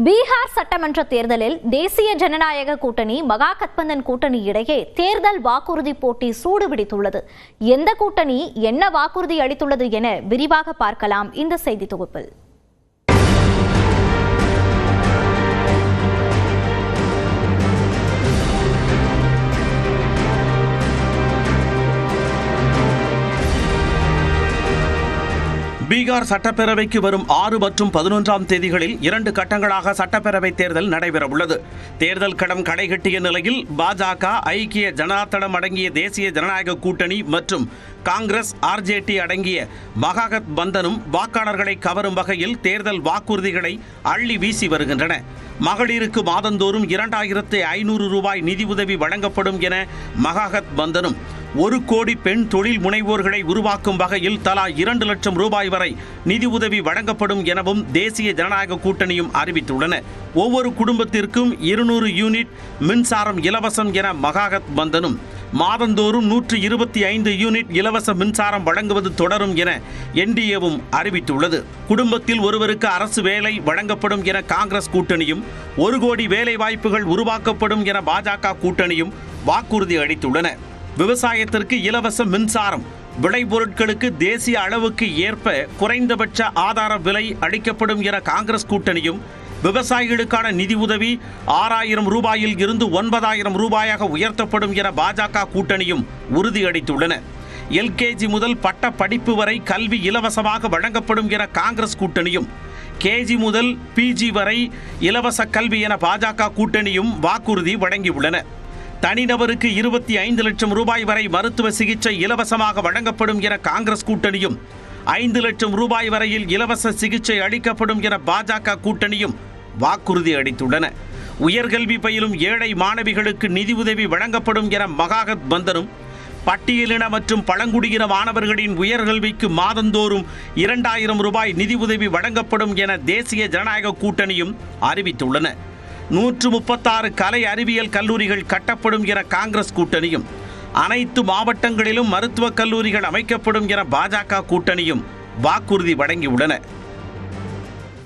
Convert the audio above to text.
பீகார் சட்டமன்ற தேர்தலில் தேசிய ஜனநாயக கூட்டணி மகாகத்பந்தன் கூட்டணி இடையே தேர்தல் வாக்குறுதி போட்டி சூடுபிடித்துள்ளது. எந்த கூட்டணி என்ன வாக்குறுதி அளித்துள்ளது என விரிவாக பார்க்கலாம் இந்த செய்தி தொகுப்பில். பீகார் சட்டப்பேரவைக்கு வரும் 6 மற்றும் 11ஆம் தேதிகளில் 2 கட்டங்களாக சட்டப்பேரவை தேர்தல் நடைபெறவுள்ளது. தேர்தல் களம் கடைகட்டிய நிலையில் பாஜக, ஐக்கிய ஜனதாதளம் அடங்கிய தேசிய ஜனநாயக கூட்டணி மற்றும் காங்கிரஸ், ஆர்ஜேடி அடங்கிய மகாகத்பந்தனும் வாக்காளர்களை கவரும் வகையில் தேர்தல் வாக்குறுதிகளை அள்ளி வீசி வருகின்றன. மகளிருக்கு மாதந்தோறும் 2500 ரூபாய் நிதியுதவி வழங்கப்படும் என மகாகத்பந்தனும், 1 கோடி பெண் தொழில் முனைவோர்களை உருவாக்கும் வகையில் தலா 2 லட்சம் ரூபாய் வரை நிதி உதவி வழங்கப்படும் எனவும் தேசிய ஜனநாயக கூட்டணியும் அறிவித்துள்ளன. ஒவ்வொரு குடும்பத்திற்கும் 200 யூனிட் மின்சாரம் இலவசம் என மகாகத்பந்தனும், மாதந்தோறும் 125 யூனிட் இலவச மின்சாரம் வழங்குவது தொடரும் என என்டிஏவும் அறிவித்துள்ளது. குடும்பத்தில் ஒருவருக்கு அரசு வேலை வழங்கப்படும் என காங்கிரஸ் கூட்டணியும், 1 கோடி வேலை வாய்ப்புகள் உருவாக்கப்படும் என பாஜக கூட்டணியும் வாக்குறுதி அளித்துள்ளன. விவசாயத்திற்கு இலவச மின்சாரம், விளைபொருட்களுக்கு தேசிய அளவுக்கு ஏற்ப குறைந்தபட்ச ஆதார விலை அளிக்கப்படும் என காங்கிரஸ் கூட்டணியும், விவசாயிகளுக்கான நிதி உதவி 6000 ரூபாயில் இருந்து 9000 ரூபாயாக உயர்த்தப்படும் என பாஜக கூட்டணியும் உறுதியளித்துள்ளன. எல்கேஜி முதல் பட்ட படிப்பு வரை கல்வி இலவசமாக வழங்கப்படும் என காங்கிரஸ் கூட்டணியும், கேஜி முதல் பிஜி வரை இலவச கல்வி என பாஜக கூட்டணியும் வாக்குறுதி வழங்கியுள்ளன. தனிநபருக்கு 25 லட்சம் ரூபாய் வரை மருத்துவ சிகிச்சை இலவசமாக வழங்கப்படும் என காங்கிரஸ் கூட்டணியும், 5 லட்சம் ரூபாய் வரையில் இலவச சிகிச்சை அளிக்கப்படும் என பாஜக கூட்டணியும் வாக்குறுதி அளித்துள்ளன. உயர்கல்வி பயிலும் ஏழை மாணவிகளுக்கு நிதி உதவி வழங்கப்படும் என மகாகத்பந்தனும், பட்டியலின மற்றும் பழங்குடியின மாணவர்களின் உயர்கல்விக்கு மாதந்தோறும் 2000 ரூபாய் நிதி உதவி வழங்கப்படும் என தேசிய ஜனநாயக கூட்டணியும் அறிவித்துள்ளன. 136 கலை அறிவியல் கல்லூரிகள் கட்டப்படும் என காங்கிரஸ் கூட்டணியும், அனைத்து மாவட்டங்களிலும் மருத்துவக் கல்லூரிகள் அமைக்கப்படும் என பாஜக கூட்டணியும் வாக்குறுதி வழங்கியுள்ளன.